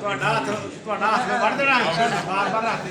ਤੁਹਾਡਾ ਹੱਥ ਵੜ ਦੇਣਾ ਬਾਰ ਹੱਥ ਦੇ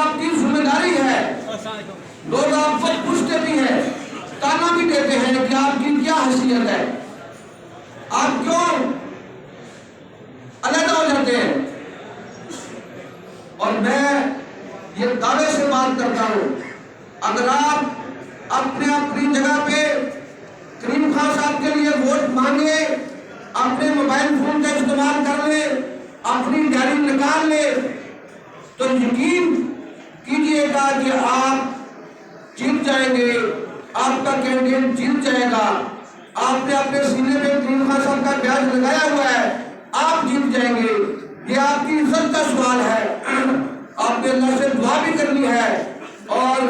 آپ کی ذمہ داری ہے. لوگ آپ کو پوچھتے بھی ہیں, تانا بھی دیتے ہیں کہ آپ کی کیا حیثیت ہے, آپ کیوں علیحدہ ہو جاتے ہیں. اور میں یہ دعوے سے بات کرتا ہوں, اگر آپ اپنی جگہ پہ کریم خان صاحب کے لیے ووٹ مانگے, اپنے موبائل فون کا استعمال کر لے, اپنی ڈائری نکال لے, تو یقین کیجئے گا کہ آپ جیت جائیں گے, آپ کا کینڈیڈیٹ جیت جائے گا. آپ نے اپنے سینے پہ کریم خان صاحب کا بیاج لگایا ہوا ہے, آپ جیت جائیں گے. یہ آپ کی عزت کا سوال ہے. آپ نے اللہ سے دعا بھی کرنی ہے اور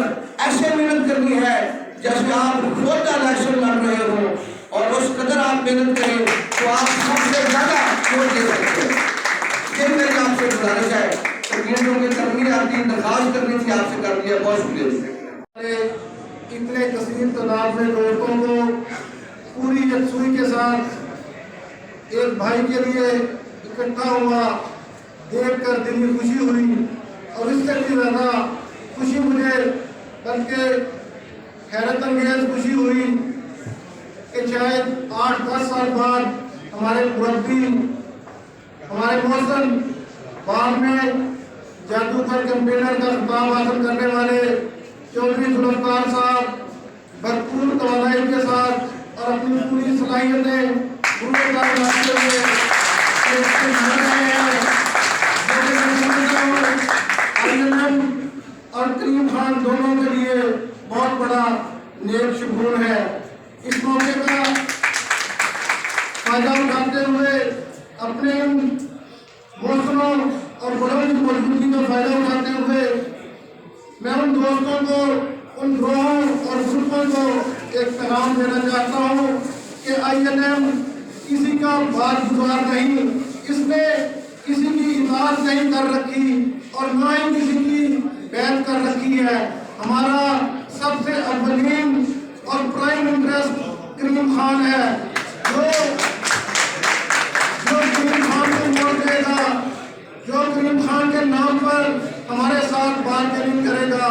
ایسے محنت کرنی ہے جیسے آپ خود الیکشن لڑ رہے ہو, اور اس قدر آپ محنت کریں تو آپ سب سے زیادہ ووٹ دے سکتے ہیں. یہ میری آپ سے گزارش ہے. کینڈیڈیٹوں کے ترمیم آپ کی درخواست کرنی تھی, آپ سے کر دیا. بہت شکریہ. اتنے کثیر تعداد میں لوگوں کو پوری یکسوئی کے ساتھ ایک بھائی کے لیے اکٹھا ہوا دیکھ کر دل میں خوشی ہوئی, اور اس سے بھی زیادہ خوشی مجھے بلکہ حیرت انگیز خوشی ہوئی کہ شاید 8-10 سال بعد ہمارے مربی, ہمارے محسن بعد میں جادوگر کیمپینر کا خطاب حاصل کرنے والے چودھری ذوالفقار صاحب بھرپور توانائی کے ساتھ اور اپنی پوری صلاحیتیں پورے کار لاتے ہوئے اور کریم خان دونوں کے لیے بہت بڑا نیک شگون ہے. اس موقع کا فائدہ اٹھاتے ہوئے, اپنے ان محسنوں اور بڑوں کی موجودگی کا فائدہ اٹھاتے ہوئے, میں ان دوستوں کو, ان گروہوں اور گروپوں کو ایک پیغام دینا چاہتا ہوں کہ INM کسی کا بات گزار نہیں, اس نے کسی کی اطاعت نہیں کر رکھی اور نہ ہی کسی کی بیعت کر رکھی ہے. ہمارا سب سے اولین اور پرائم انٹرسٹ کریم خان ہے. جو کریم خان کو ووٹ دے گا, جو کریم خان کے نام پر ہمارے ساتھ بارگیننگ کرے گا,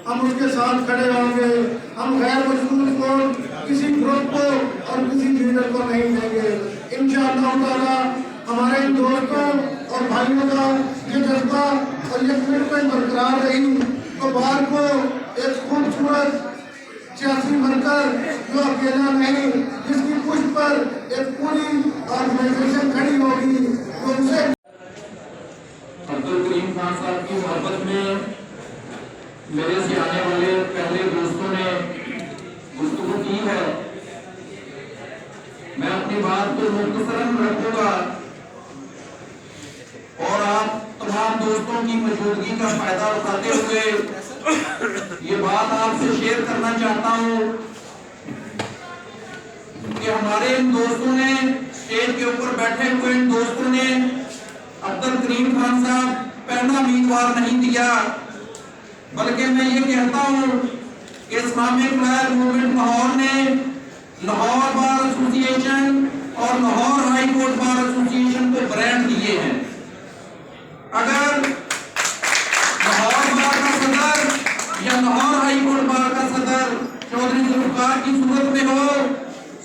ہم اس کے ساتھ کھڑے ہوں گے. ہم غیر مجبور کو, کسی گروپ کو اور کسی لیڈر کو نہیں دیں گے. انشاءاللہ تعالیٰ ہمارے ان دوستوں اور بھائیوں کا یہ جذبہ اور یہ کمٹمنٹ برقرار رہی تو باہر کو ایک خوبصورت سیاسی ورکر جو اکیلا نہیں, جس کی پشت پر ایک پوری آرگنائزیشن کھڑی ہوگی, تو اسے عبدالکریم خان صاحب کی محبت میں میرے سے آنے والے پہلے دوستوں نے گفتگو کی ہے. میں اپنی بات کو مختصراً رکھوں گا اور آپ تمام دوستوں کی موجودگی کا فائدہ اٹھاتے ہوئے یہ بات آپ سے شیئر کرنا چاہتا ہوں کہ ہمارے ان دوستوں نے, اسٹیج کے اوپر بیٹھے ہوئے ان دوستوں نے عبدالکریم خان صاحب پہلا امیدوار نہیں دیا, بلکہ میں یہ کہتا ہوں کہ اسلامک لائف موومنٹ لاہور نے لاہور بار ایسوسی ایشن اور لاہور ہائی کورٹ بار ایسوسی ایشن کو برانڈ دیے ہیں. اگر لاہور بار کا صدر یا لاہور ہائی کورٹ بار کا صدر چودھری ذوالفقار کی صورت میں ہو,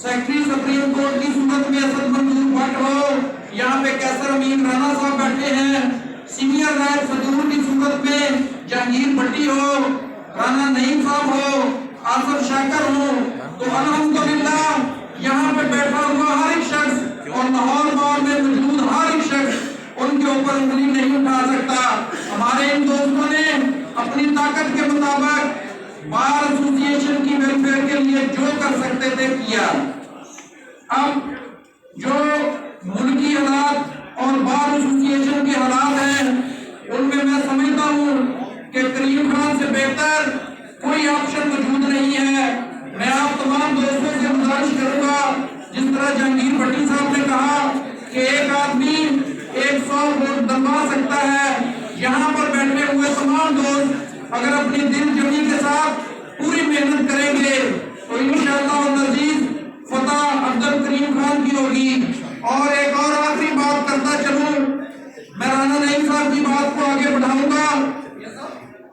سیکرٹری سپریم کورٹ کی صورت میں اسد منظور بٹ ہو, یہاں پہ کیسر امین رانا صاحب بیٹھے ہیں, سینئر نائب صدور کی صورت میں جہانگیر بھٹی ہو, رانا نعیم صاحب ہو, آصف شاکر ہو, تو الحمدللہ یہاں پہ بیٹھا ہوا ہر ایک شخص اور لاہور بار میں موجود ہر ایک شخص ان کے اوپر انگلی نہیں اٹھا سکتا. ہمارے ان دوستوں نے اپنی طاقت کے مطابق بار ایسوسی ایشن کی ویلفیئر کے لیے جو کر سکتے تھے کیا. اب جو ملکی حالات اور بار ایسوسی ایشن کے حالات ہیں ان میں سمجھتا ہوں کہ کریم خان سے بہتر کوئی آپشن موجود نہیں ہے. میں آپ تمام دوستوں سے گزارش کروں گا, جس طرح جہانگیر بھٹی صاحب نے کہا کہ ایک آدمی 100 ووٹ دبا سکتا ہے, یہاں پر بیٹھے ہوئے تمام دوست اگر اپنی دل جمی کے ساتھ پوری محنت کریں گے تو انشاءاللہ العزیز فتح عبدالکریم خان کی ہوگی. اور ایک اور آخری بات کرتا چلوں, میں رانا نعیم صاحب کی بات کو آگے بڑھاؤں گا.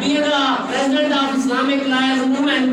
being the president of Islamic Alliance Movement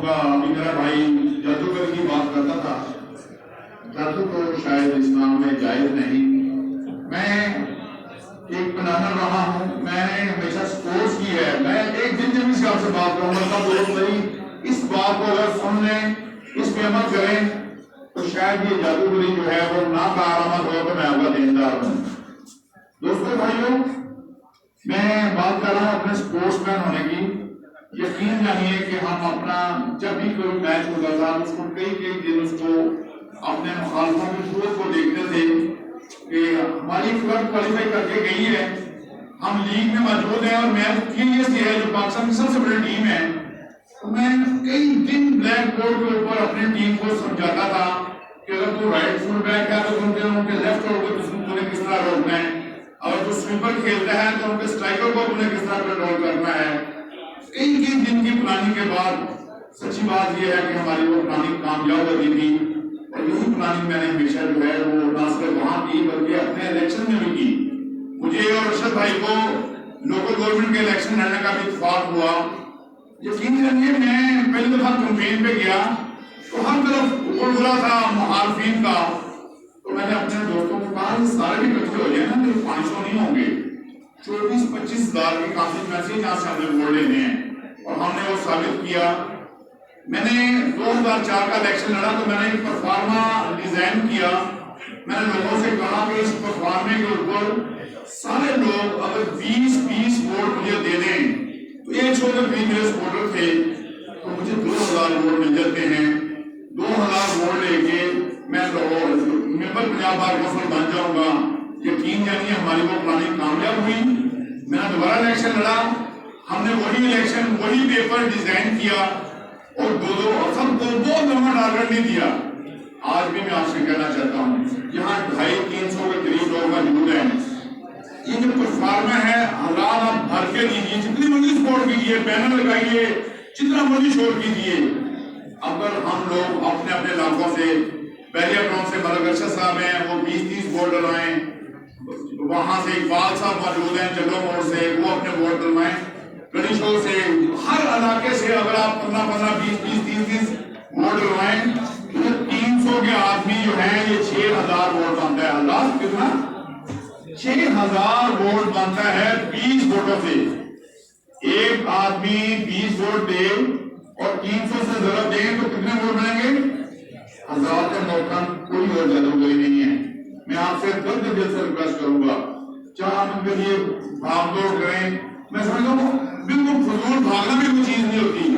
چاہوں گا، ابھی میرا بھائی جادوگر کی بات کرتا تھا، جادو کو شاید اسلام میں جائز نہیں. میں ایک پلانر رہا ہوں، میں نے ہمیشہ سپورٹس کی ہے. میں ایک دن جب اس آپ سے بات کروں گا تب دوست بھائی اس بات کو اگر سن لیں، اس پہ عمل کریں تو شاید یہ جادوگری جو ہے وہ ناکارآمد ہو تو میں آپ کا دیندار ہوں. دوستو بھائیوں، میں بات کر رہا ہوں اپنے سپورٹس مین ہونے کی. یقین جانیے کہ ہم اپنا جب بھی کوئی میچ ہوتا تھا اس کو کئی دن اس کو اپنے مخالفوں کی صورت کو دیکھتے تھے کہ ہماری کلب کوالیفائی کر کے گئی ہے، ہم لیگ میں موجود ہیں اور میچ کیلئس یہ ہے جو پاکستان کی سب سے بڑی ٹیم ہے. تو میں کئی دن بلیک بورڈ کے اوپر اپنی ٹیم کو سمجھاتا تھا کہ اگر تو رائٹ فل بیک ہے تو ان کے لیفٹ فوٹ کو تو نے کس طرح روکنا ہے، اگر تو سویپر کھیلتا ہے تو ان کے سٹرائکر کو نے کس طرح کنٹرول کرنا ہے. کئی دن کی پلاننگ کے بعد سچی بات یہ ہے کہ ہماری وہ پلاننگ کامیاب ہوتی تھی. اور یہی پلاننگ میں نے ہمیشہ جو ہے وہ نہ صرف وہاں کی بلکہ اپنے الیکشن میں بھی کی. مجھے اور ارشد بھائی کو لوکل گورنمنٹ کے الیکشن لڑنے کا بھی اتفاق ہوا. یقین جانیے میں پہلی دفعہ کمپین پہ گیا تو ہر طرف بلا تھا مخالفین کا. تو میں نے اپنے دوستوں کو کہا یہ سارے بھی اکٹھے ہو جائیں نا، تو 500 نہیں ہوں گے، 24-25 ہزار کی کانسٹیچوئنسی جہاں سے ہم نے ووٹ لینے ہیں. اور ہم نے وہ ثابت کیا. میں نے 2004 کا الیکشن لڑا تو میں نے ایک پرفارما ڈیزائن کیا. میں نے لوگوں سے کہا کہ اس پرفارمے کے اوپر سارے لوگ اگر 20 ووٹ مجھے دے دیں تو 120 میرے سپورٹر تھے تو مجھے 2000 ووٹ مل جاتے ہیں. 2000 ووٹ لے کے میں ممبر پنجاب بار کونسل بن جاؤں گا. یقین جانیے ہماری وہ پلاننگ کامیاب ہوئی. میں نے دوبارہ الیکشن لڑا، ہم نے وہی الیکشن وہی پیپر ڈیزائن کیا اور اور سب کو بہت لمبا ٹارگیٹ نہیں دیا. آج بھی میں آپ سے کہنا چاہتا ہوں یہاں 250-300 کے قریب لوگ موجود ہیں. یہ جو پرفارما ہے حالات آپ بھر کے دیجیے، جتنی مرضی سپورٹ کیجیے، بینر لگائیے، جتنا مرضی شور کیجیے. اگر ہم لوگ اپنے اپنے علاقوں سے بیریا گراؤنڈ سے ملک ارشد صاحب ہیں وہ 20-30 ووٹ ڈلوائیں، وہاں سے اقبال صاحب موجود ہیں چلو موڑ سے وہ اپنے ووٹ ڈلوائیں، گڑی شو سے ہر علاقے سے اگر آپ 15-20-30 ووٹ ڈلوائیں تو 300 کے آدمی جو ہیں یہ 6000 ووٹ بنتا ہے. اللہ کتنا 6000 ووٹ بنتا ہے 20 ووٹوں سے. ایک آدمی 20 ووٹ دے اور 300 سے ضرب دیں تو کتنے ووٹ بنیں گے؟ 1000 کے موقع کوئی اور جادوگری نہیں ہے. میں آپ سے درد دل سے ریکویسٹ کروں گا چاہے آپ ان کے لیے بھاگ دوڑ کریں، میں سمجھتا ہوں بالکل فضول بھاگنا بھی کوئی چیز نہیں ہوتی.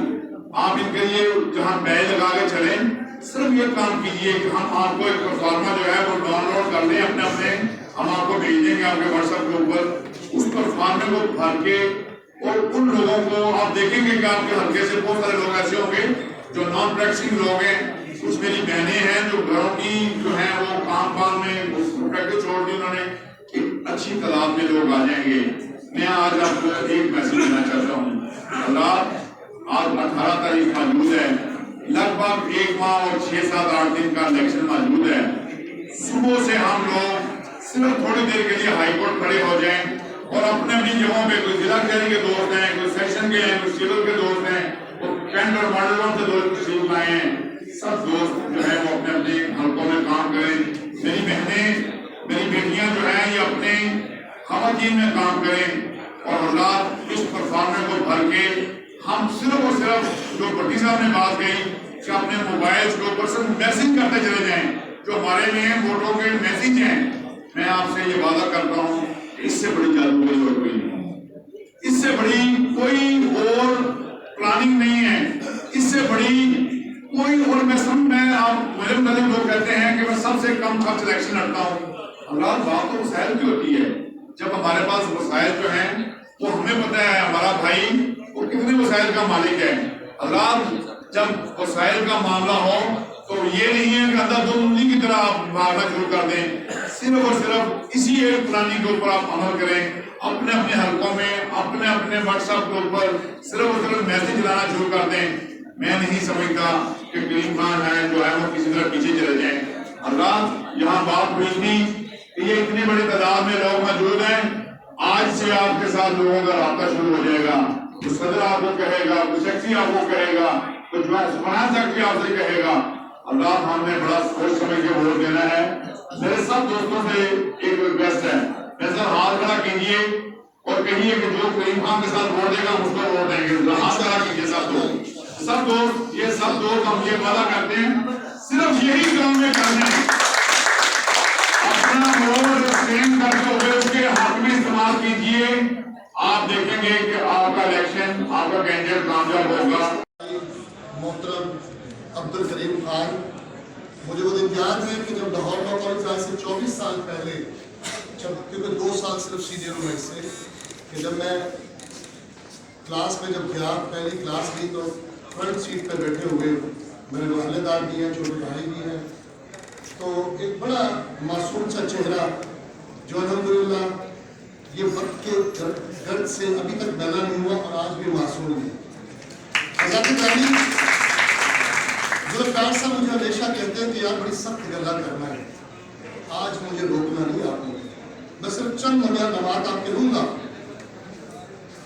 آپ ان کے لیے جہاں بیل لگا کے چلیں، صرف یہ کام کیجئے کہ ہم آپ کو ایک پرفارما جو ہے وہ ڈاؤن لوڈ کر لیں اپنے ہم آپ کو بھیج دیں گے آپ کے واٹس ایپ کے اوپر. اس پرفارمے کو بھر کے اور ان لوگوں کو آپ دیکھیں گے کہ آپ کے حلقے سے بہت سارے لوگ ایسے ہوں گے جو نان پریکٹسنگ لوگ ہیں. کچھ میری بہنیں ہیں جو گھروں کی جو ہیں وہ کام میں پریکٹس چھوڑ دی انہوں نے، ایک اچھی تعداد میں لوگ آ جائیں گے. میں آج آپ کو ایک میسج دینا چاہتا ہوں. اللہ آج 18 تاریخ موجود ہے، لگ بھگ 1 ماہ اور 6-7-8 دن کا الیکشن موجود ہے. صبح سے ہم لوگ صرف تھوڑی دیر کے لیے ہائی کورٹ کھڑے ہو جائیں اور اپنے اپنی جگہوں پہ کوئی ضلع کچہری کے دوست ہیں، کوئی سیکشن کے ہیں، کوئی سول کے دوست ہیں، اور کینٹ اور ماڈل سے دوست تشریف لائے ہیں. سب دوست جو ہے وہ اپنے اپنے حلقوں میں کام کریں. میری بہنیں میری بیٹیاں جو ہیں یہ اپنے خواتین میں کام کریں اور اللہ اس پرفارمے کو بھر کے ہم صرف اور صرف جو بھٹی صاحب نے بات کہی کہ اپنے موبائلز کے اوپر صرف میسج کرتے چلے جائیں جو ہمارے لیے ووٹوں کے میسج ہیں. میں آپ سے یہ وعدہ کرتا ہوں کہ اس سے بڑی جادوگری اور کوئی نہیں، اس سے بڑی کوئی اور پلاننگ نہیں ہے، اس سے بڑی کوئی اور میں آپ مجھے مطلب لوگ کہتے ہیں کہ میں سب سے کم خرچ الیکشن لڑتا ہوں. اللہ بات تو وسائل کی ہوتی ہے. جب ہمارے پاس وسائل جو ہیں وہ ہمیں پتہ ہے ہمارا بھائی وہ کتنے وسائل کا مالک ہے. اللہ جب وسائل کا معاملہ ہو تو یہ نہیں ہے کہ اندھا دھند انگلی کی طرح آپ بھاگنا شروع کر دیں. صرف اور صرف اسی ایک پلاننگ کے اوپر آپ عمل کریں. اپنے اپنے حلقوں میں اپنے اپنے واٹس ایپ کے اوپر صرف اور صرف میسج لانا شروع کر دیں. میں نہیں سمجھتا کہ کریم خان ہے جو ہے وہ کسی طرح پیچھے چلے جائیں. اللہ یہاں بات ہوئی تھی کہ یہ اتنی بڑی تعداد میں لوگ موجود ہیں. آج سے آپ کے ساتھ لوگوں کا رابطہ شروع ہو جائے گا. صدر آپ کو کہے گا، سیکٹری آپ کو کہے گا تو جو ہے وہاں تک بھی آپ سے کہے گا اللہ ہم نے بڑا سوچ سمجھ کے ووٹ دینا ہے. میرے سب دوستوں سے ایک ریکویسٹ ہے, میرے ساتھ ہاتھ کھڑا کیجیے اور کہیے کہ جو کریم خان کے ساتھ ووٹ دے گا اس کو ووٹ دیں گے. ہاتھ کھڑا کیجیے سب دوست یہ سب دوست ہم یہ وعدہ کرتے ہیں صرف یہی کام میں کرنا ہے. اپنا ووٹ اسکین کرتے ہوئے اس کے حق میں استعمال کیجیے. آپ دیکھیں گے کہ آپ کا الیکشن آپ کا کینڈیڈیٹ کامیاب ہوگا. محترم عبد الکریم خان, مجھے وہ دن یاد ہے کہ جب لاہور لا کالج آج سے 24 سال پہلے, کیونکہ 2 سال صرف سینئر ہوں میں سے, کہ جب میں کلاس میں جب گیا پہلی کلاس کی تو فرنٹ سیٹ پہ بیٹھے ہوئے میرے محلے دار بھی ہیں, چھوٹے بھائی بھی ہیں, تو ایک بڑا معصوم سا چہرہ جو الحمدللہ یہ وقت کے گرد سے ابھی تک بنا نہیں ہوا اور آج بھی معصوم ہے. حضرت علی ذوالفقار صاحب مجھے ہمیشہ کہتے ہیں کہ یار بڑی سخت گلا کرنا ہے, آج مجھے روکنا نہیں آپ نے. میں صرف چند نمات آپ کے لوں گا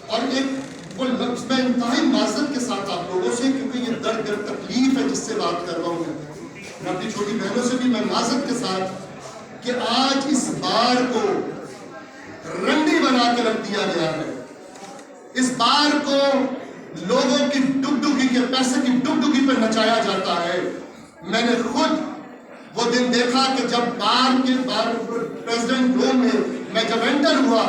اور ایک وہ لفظ میں انتہائی معذرت کے ساتھ آپ لوگوں سے, کیونکہ یہ درد تکلیف ہے جس سے بات کر رہا ہوں میں اپنی چھوٹی بہنوں سے بھی میں معذرت کے ساتھ کہ آج اس بار کو رنڈی بنا کے رکھ دیا گیا ہے. اس بار کو لوگوں کی ڈگڈگی کے پیسے کی ڈگڈگی پہ نچایا جاتا ہے. میں نے خود وہ دن دیکھا کہ جب بار پریزیڈنٹ روم میں جب انٹر ہوا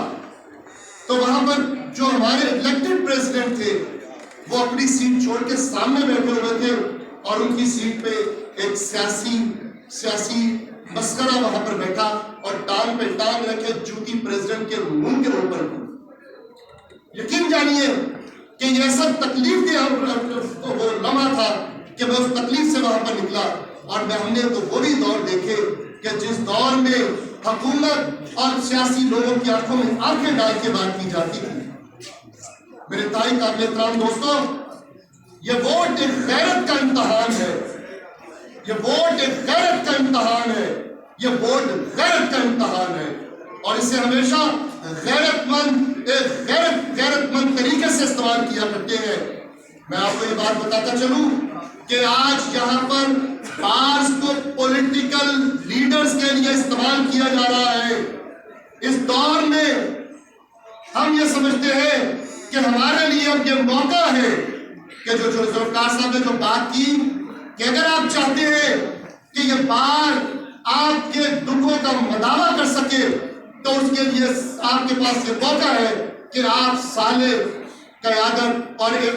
تو وہاں پر جو ہمارے الیکٹڈ پریزیڈنٹ تھے وہ اپنی سیٹ چھوڑ کے سامنے بیٹھے ہوئے تھے اور ان کی سیٹ پہ ایک سیاسی مسکرہ وہاں پر بیٹھا اور ٹانگ پہ ٹانگ رکھے جوتی پریزیڈنٹ کے منہ کے اوپر. یقین جانیے کہ یہ ایسا تکلیف دیا وہ لمحہ تھا کہ میں اس تکلیف سے وہاں پر نکلا. اور ہم نے تو وہ بھی دور دیکھے کہ جس دور میں حکومت اور سیاسی لوگوں کی آنکھوں میں آنکھیں ڈال کے بات کی جاتی تھی. میرے تائی قابل احترام دوستوں, یہ ووٹ ایک غیرت کا امتحان ہے, یہ ووٹ ایک غیرت کا امتحان ہے, یہ ووٹ غیرت کا امتحان ہے اور اسے ہمیشہ غیرت مند طریقے سے استعمال کیا کرتے ہیں. میں آپ کو یہ بات بتاتا چلوں کہ آج یہاں پر بارز کو پولیٹیکل لیڈرز کے لیے استعمال کیا جا رہا ہے. اس دور میں ہم یہ سمجھتے ہیں کہ ہمارے لیے اب یہ موقع ہے کہ جو ذوالفقار صاحب نے جو بات کی کہ اگر آپ چاہتے ہیں کہ یہ بار آپ کے دکھوں کا مداوع کر سکے تو اس کے لیے آپ کے پاس یہ موقع ہے کہ آپ صالح قیادت اور ایک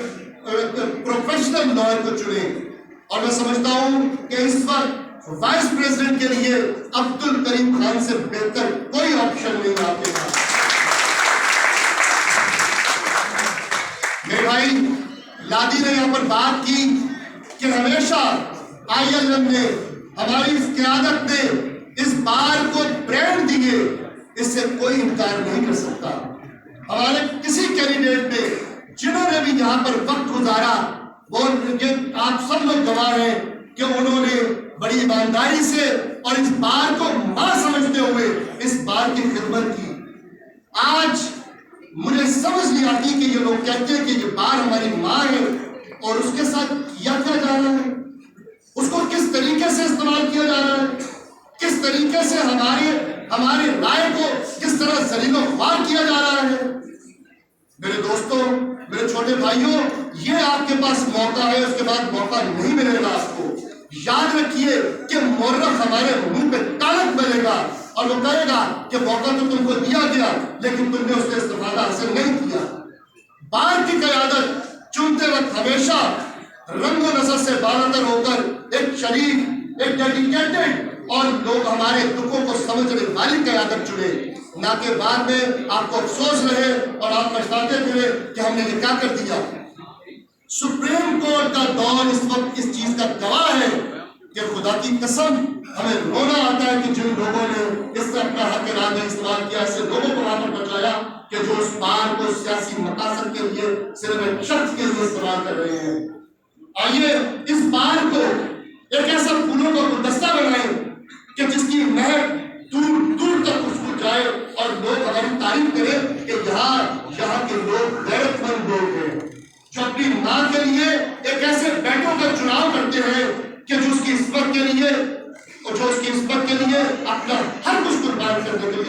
پروفیشنل لائر کو چنیں. اور میں سمجھتا ہوں کہ اس وقت وائس پریزیڈنٹ کے لیے عبد الکریم خان سے بہتر کوئی آپشن نہیں آپ کے پاس. میرے بھائی لادی نے یہاں پر بات کی کہ ہمیشہ ILM نے ہماری اس قیادت نے اس بار کو برانڈ دیے, اس سے کوئی انکار نہیں کر سکتا. ہمارے کسی کینڈیڈیٹ نے جنہوں نے بھی یہاں پر وقت گزارا وہ آپ سب لوگ گواہ ہیں کہ انہوں نے بڑی ایمانداری سے اور اس بار کو ماں سمجھتے ہوئے اس بار کی خدمت کی. آج مجھے سمجھ نہیں آتی کہ یہ لوگ کہتے ہیں کہ یہ بار ہماری ماں ہے اور اس کے ساتھ کیا جا رہا ہے, اس کو کس طریقے سے استعمال کیا جا رہا ہے, کس طریقے سے ہمارے رائے کو کس طرح ذلیل و خوار کیا جا رہا ہے. میرے دوستوں, میرے چھوٹے بھائیوں, یہ آپ کے پاس موقع ہے, اس کے بعد موقع نہیں ملے گا آپ کو. یاد رکھیے کہ مورخ ہمارے منہ پہ تالک ملے گا اور وہ کہے گا کہ موقع تو تم کو دیا گیا لیکن تم نے اس سے استفادہ حاصل نہیں کیا. بار کی قیادت چنتے وقت ہمیشہ رنگ و نسل سے بالاتر ہو کر ایک شریف, ایک ڈیڈیکیٹڈ اور لوگ ہمارے دکھوں کو سمجھنے والی قیادت چنے, نہ کہ بعد میں آپ کو افسوس رہے اور آپ پچھتاتے پھرے کہ ہم نے یہ کیا کر دیا. سپریم کورٹ کا دور اس وقت اس چیز کا گواہ ہے کہ خدا کی قسم ہمیں رونا آتا ہے کہ جن لوگوں نے اس طرح کا حق رائے میں استعمال کیا, ایسے لوگوں کو وہاں پر بچایا کہ جو اس بار کو سیاسی مقاصد کے لیے صرف ایک شخص کے لیے استعمال کر رہے ہیں. آئیے اس بار کو ایک ایسا پھولوں کا گلدستہ بنائیں کہ جس کی مہک دور دور تک اس کو جائے اور لوگ ہماری تعریف کریں کہ یہاں کے لوگ غیرت مند لوگ ہیں جو اپنی ماں کے لیے ایک ایسے بیٹوں